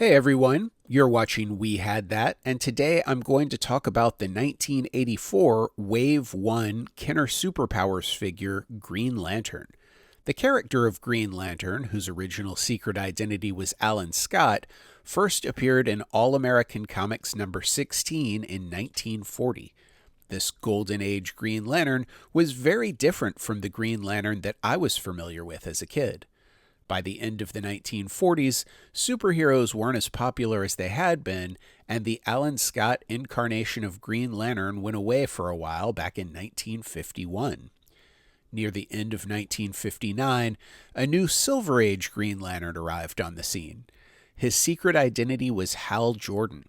Hey everyone, you're watching We Had That, and today I'm going to talk about the 1984 Wave 1 Kenner Superpowers figure, Green Lantern. The character of Green Lantern, whose original secret identity was Alan Scott, first appeared in All-American Comics number 16 in 1940. This Golden Age Green Lantern was very different from the Green Lantern that I was familiar with as a kid. By the end of the 1940s, superheroes weren't as popular as they had been, and the Alan Scott incarnation of Green Lantern went away for a while back in 1951. Near the end of 1959, a new Silver Age Green Lantern arrived on the scene. His secret identity was Hal Jordan.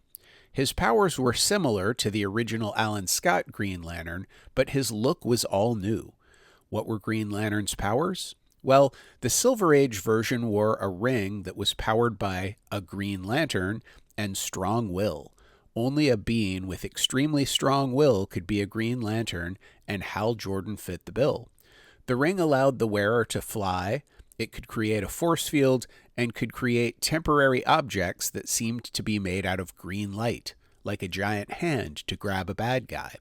His powers were similar to the original Alan Scott Green Lantern, but his look was all new. What were Green Lantern's powers? Well, the Silver Age version wore a ring that was powered by a Green Lantern and strong will. Only a being with extremely strong will could be a Green Lantern, and Hal Jordan fit the bill. The ring allowed the wearer to fly, it could create a force field, and could create temporary objects that seemed to be made out of green light, like a giant hand to grab a bad guy.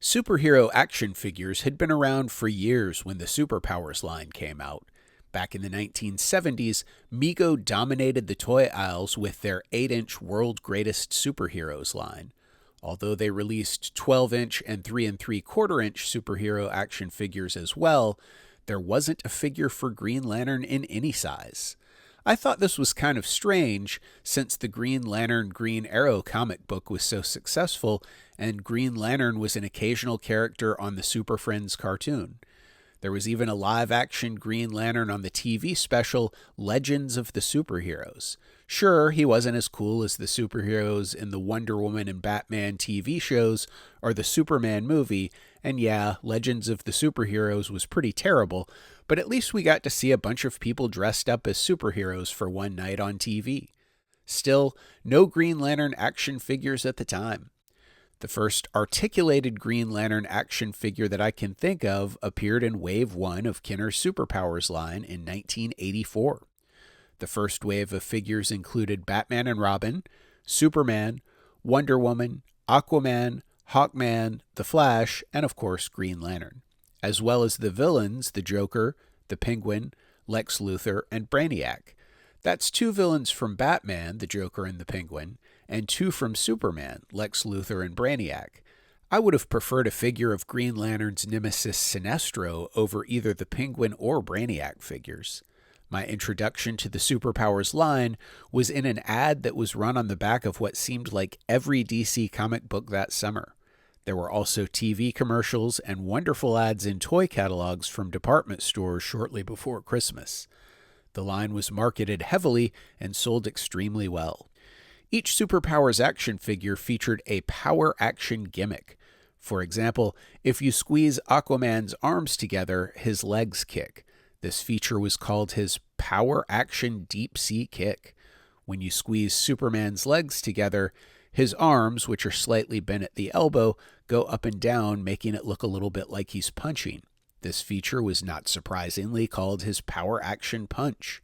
Superhero action figures had been around for years when the Superpowers line came out. Back in the 1970s, Mego dominated the toy aisles with their 8-inch World Greatest Superheroes line. Although they released 12-inch and 3 3/4-inch superhero action figures as well, there wasn't a figure for Green Lantern in any size. I thought this was kind of strange since the Green Lantern Green Arrow comic book was so successful and Green Lantern was an occasional character on the Super Friends cartoon. There was even a live-action Green Lantern on the TV special Legends of the Superheroes. Sure, he wasn't as cool as the superheroes in the Wonder Woman and Batman TV shows or the Superman movie, and yeah, Legends of the Superheroes was pretty terrible, but at least we got to see a bunch of people dressed up as superheroes for one night on TV. Still, no Green Lantern action figures at the time. The first articulated Green Lantern action figure that I can think of appeared in Wave 1 of Kenner's Superpowers line in 1984. The first wave of figures included Batman and Robin, Superman, Wonder Woman, Aquaman, Hawkman, The Flash, and of course Green Lantern, as well as the villains, the Joker, the Penguin, Lex Luthor, and Brainiac. That's 2 villains from Batman, the Joker and the Penguin, and 2 from Superman, Lex Luthor and Brainiac. I would have preferred a figure of Green Lantern's nemesis Sinestro over either the Penguin or Brainiac figures. My introduction to the Superpowers line was in an ad that was run on the back of what seemed like every DC comic book that summer. There were also TV commercials and wonderful ads in toy catalogs from department stores shortly before Christmas. The line was marketed heavily and sold extremely well. Each Superpowers action figure featured a power action gimmick. For example, if you squeeze Aquaman's arms together, his legs kick. This feature was called his Power Action Deep Sea Kick. When you squeeze Superman's legs together, his arms, which are slightly bent at the elbow, go up and down, making it look a little bit like he's punching. This feature was not surprisingly called his Power Action Punch.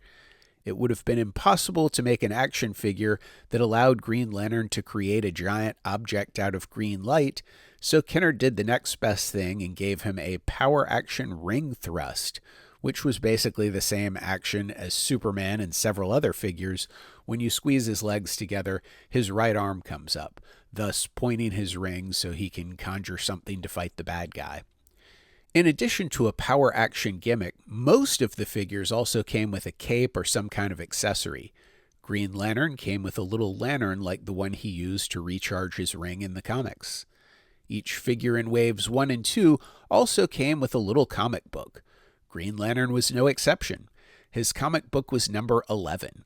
It would have been impossible to make an action figure that allowed Green Lantern to create a giant object out of green light, so Kenner did the next best thing and gave him a Power Action Ring Thrust, which was basically the same action as Superman and several other figures. When you squeeze his legs together, his right arm comes up, thus pointing his ring so he can conjure something to fight the bad guy. In addition to a power action gimmick, most of the figures also came with a cape or some kind of accessory. Green Lantern came with a little lantern like the one he used to recharge his ring in the comics. Each figure in Waves 1 and 2 also came with a little comic book. Green Lantern was no exception. His comic book was number 11.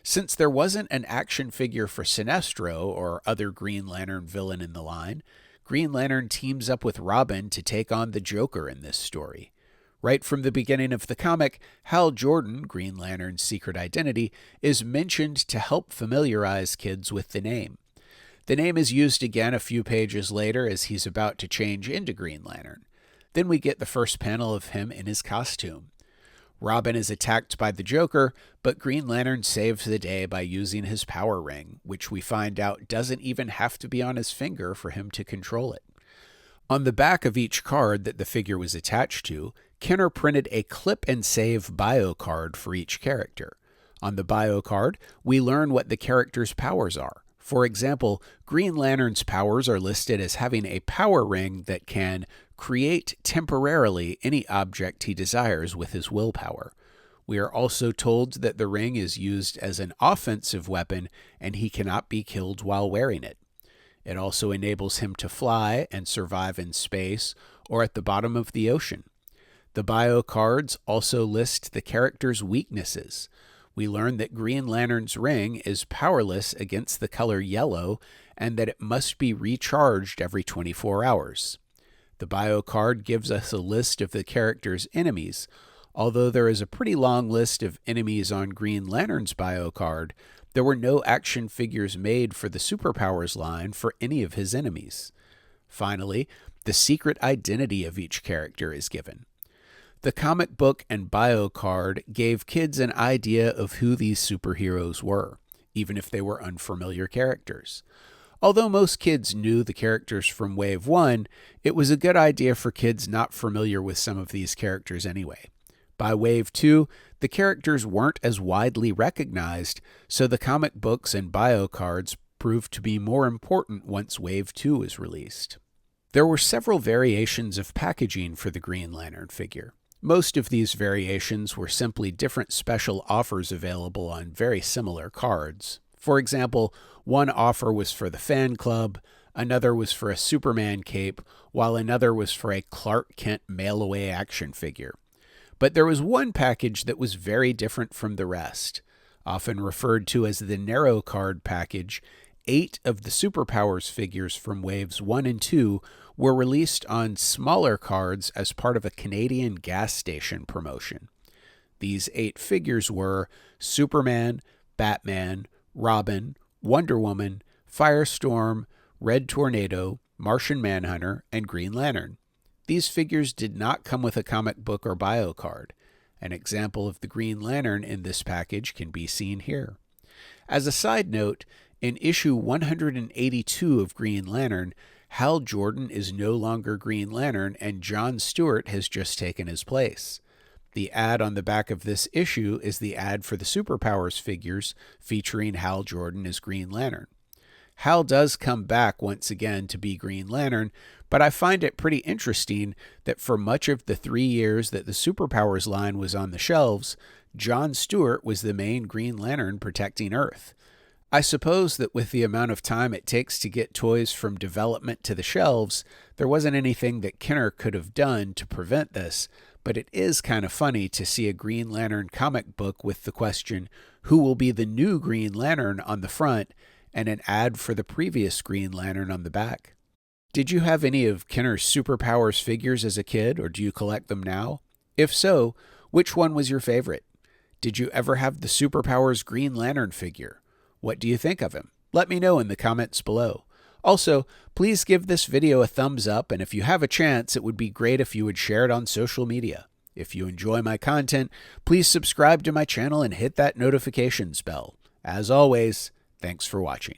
Since there wasn't an action figure for Sinestro or other Green Lantern villain in the line, Green Lantern teams up with Robin to take on the Joker in this story. Right from the beginning of the comic, Hal Jordan, Green Lantern's secret identity, is mentioned to help familiarize kids with the name. The name is used again a few pages later as he's about to change into Green Lantern. Then we get the first panel of him in his costume. Robin is attacked by the Joker, but Green Lantern saves the day by using his power ring, which we find out doesn't even have to be on his finger for him to control it. On the back of each card that the figure was attached to, Kenner printed a clip and save bio card for each character. On the bio card, we learn what the character's powers are. For example, Green Lantern's powers are listed as having a power ring that can create temporarily any object he desires with his willpower. We are also told that the ring is used as an offensive weapon and he cannot be killed while wearing it. It also enables him to fly and survive in space or at the bottom of the ocean. The bio cards also list the character's weaknesses. We learn that Green Lantern's ring is powerless against the color yellow and that it must be recharged every 24 hours. The bio card gives us a list of the character's enemies. Although there is a pretty long list of enemies on Green Lantern's bio card, there were no action figures made for the Superpowers line for any of his enemies. Finally, the secret identity of each character is given. The comic book and bio card gave kids an idea of who these superheroes were, even if they were unfamiliar characters. Although most kids knew the characters from Wave 1, it was a good idea for kids not familiar with some of these characters anyway. By Wave 2, the characters weren't as widely recognized, so the comic books and bio cards proved to be more important once Wave 2 was released. There were several variations of packaging for the Green Lantern figure. Most of these variations were simply different special offers available on very similar cards. For example, one offer was for the fan club, another was for a Superman cape, while another was for a Clark Kent mail-away action figure. But there was one package that was very different from the rest. Often referred to as the narrow card package, 8 of the Superpowers figures from Waves 1 and 2 were released on smaller cards as part of a Canadian gas station promotion. These 8 figures were Superman, Batman, Robin, Wonder Woman, Firestorm, Red Tornado, Martian Manhunter, and Green Lantern. These figures did not come with a comic book or bio card. An example of the Green Lantern in this package can be seen here. As a side note, in issue 182 of Green Lantern, Hal Jordan is no longer Green Lantern and John Stewart has just taken his place. The ad on the back of this issue is the ad for the Superpowers figures featuring Hal Jordan as Green Lantern. Hal does come back once again to be Green Lantern, but I find it pretty interesting that for much of the 3 years that the Superpowers line was on the shelves, John Stewart was the main Green Lantern protecting Earth. I suppose that with the amount of time it takes to get toys from development to the shelves, there wasn't anything that Kenner could have done to prevent this, but it is kind of funny to see a Green Lantern comic book with the question, who will be the new Green Lantern on the front, and an ad for the previous Green Lantern on the back. Did you have any of Kenner's Superpowers figures as a kid, or do you collect them now? If so, which one was your favorite? Did you ever have the Superpowers Green Lantern figure? What do you think of him? Let me know in the comments below. Also, please give this video a thumbs up, and if you have a chance, it would be great if you would share it on social media. If you enjoy my content, please subscribe to my channel and hit that notifications bell. As always, thanks for watching.